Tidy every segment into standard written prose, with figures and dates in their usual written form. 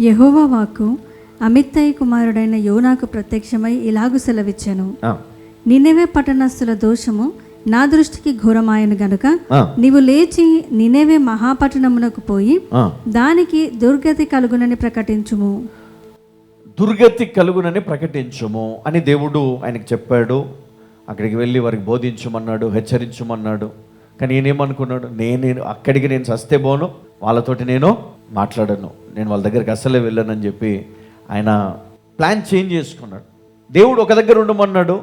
యెహోవా వాక్కు అమిత్తయి కుమారుడైన యోనాకు ప్రత్యక్షమై ఇలాగు సెలవిచ్చెను. నినెవే పట్టణస్థుల దోషము నా దృష్టికి ఘోరమాయను గనుక నీవు లేచి నినెవే మహాపట్టణమునకు పోయి దానికి దుర్గతి కలుగునని ప్రకటించుము. దుర్గతి కలుగునని ప్రకటించుము అని దేవుడు ఆయనకు చెప్పాడు. అక్కడికి వెళ్ళి వారికి బోధించమన్నాడు, హెచ్చరించమన్నాడు. కానీ ఈయనేమనుకున్నాడు, నేను అక్కడికి నేను చస్తే పోను, వాళ్ళతోటి నేను మాట్లాడను, నేను వాళ్ళ దగ్గరికి అసలే వెళ్ళనని చెప్పి ఆయన ప్లాన్ చేంజ్ చేసుకున్నాడు. దేవుడు ఒక దగ్గర ఉండమన్నాడు,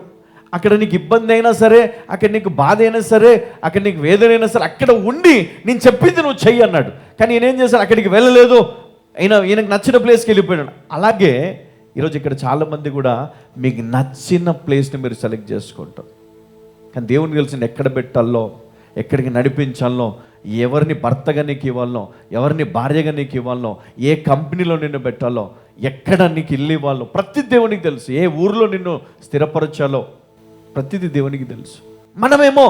అక్కడ నీకు ఇబ్బంది అయినా సరే, అక్కడ నీకు బాధ అయినా సరే, అక్కడ నీకు వేదన అయినా సరే, అక్కడ ఉండి నేను చెప్పింది నువ్వు చెయ్యి అన్నాడు. కానీ ఈయన ఏం చేశాడు, అక్కడికి వెళ్ళలేదు, ఈయనకు నచ్చిన ప్లేస్కి వెళ్ళిపోయాడు. అలాగే ఈరోజు ఇక్కడ చాలామంది కూడా మీకు నచ్చిన ప్లేస్ని మీరు సెలెక్ట్ చేసుకుంటారు. కానీ దేవునికి తెలిసిన ఎక్కడ పెట్టాలో, ఎక్కడికి నడిపించాలో, ఎవరిని భర్తగా నీకు ఇవ్వాలో, ఎవరిని భార్యగా నీకు ఇవ్వాలో, ఏ కంపెనీలో నిన్ను పెట్టాలో, ఎక్కడ నీకు ఇల్లు ఇవ్వాలో ప్రతి దేవునికి తెలుసు. ఏ ఊరిలో నిన్ను స్థిరపరచాలో ప్రతిదీ దేవునికి తెలుసు. మనమేమో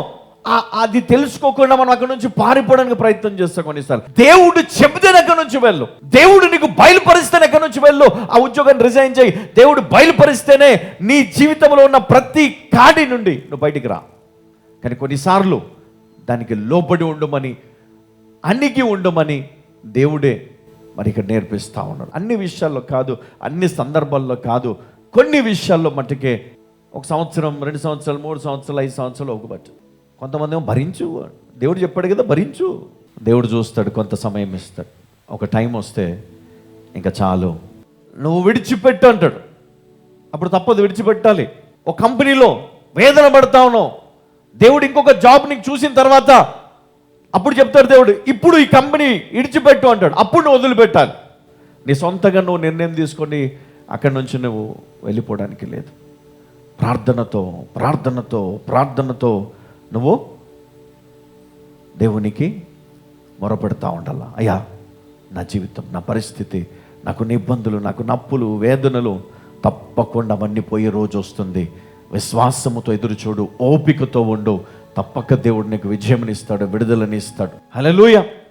అది తెలుసుకోకుండా మనం అక్కడ నుంచి పారిపోవడానికి ప్రయత్నం చేస్తాం. కొన్నిసార్లు దేవుడు చెబితే అక్కడ నుంచి వెళ్ళు, దేవుడు నీకు బయలుపరిస్తేనే అక్కడ నుంచి వెళ్ళు, ఆ ఉద్యోగాన్ని రిజైన్ చేయి. దేవుడు బయలుపరిస్తేనే నీ జీవితంలో ఉన్న ప్రతి కాడి నుండి నువ్వు బయటికి రా. కానీ కొన్నిసార్లు దానికి లోబడి ఉండమని, అన్నికి ఉండమని దేవుడే మరి ఇక్కడ నేర్పిస్తూ ఉన్నాడు. అన్ని విషయాల్లో కాదు, అన్ని సందర్భాల్లో కాదు, కొన్ని విషయాల్లో మట్టుకే 1 సంవత్సరం, 2 సంవత్సరాలు, 3 సంవత్సరాలు, 5 సంవత్సరాలు ఒకబట్టు. కొంతమంది ఏమో భరించు, దేవుడు చెప్పాడు కదా భరించు. దేవుడు చూస్తాడు, కొంత సమయం ఇస్తాడు. ఒక టైం వస్తే ఇంకా చాలు, నువ్వు విడిచిపెట్టు అంటాడు. అప్పుడు తప్పదు, విడిచిపెట్టాలి. ఒక కంపెనీలో వేదన పడతా ఉన్నావు, దేవుడు ఇంకొక జాబ్ నీకు చూసిన తర్వాత అప్పుడు చెప్తాడు దేవుడు, ఇప్పుడు ఈ కంపెనీ విడిచిపెట్టు అంటాడు. అప్పుడు నువ్వు వదిలిపెట్టాలి. నీ సొంతంగా నువ్వు నిర్ణయం తీసుకొని అక్కడి నుంచి నువ్వు వెళ్ళిపోవడానికి లేదు. ప్రార్థనతో ప్రార్థనతో ప్రార్థనతో నువ్వు దేవునికి మొరపెడతా ఉండాలా. అయ్యా, నా జీవితం, నా పరిస్థితి, నాకున్న ఇబ్బందులు, నాకు నప్పులు, వేదనలు తప్పకుండా అవన్నీ పోయే రోజు వస్తుంది. విశ్వాసముతో ఎదురు చూడు, ఓపికతో ఉండు. తప్పక దేవుడు నీకు విజయమునిస్తాడు, విడుదలని ఇస్తాడు. హల్లెలూయా.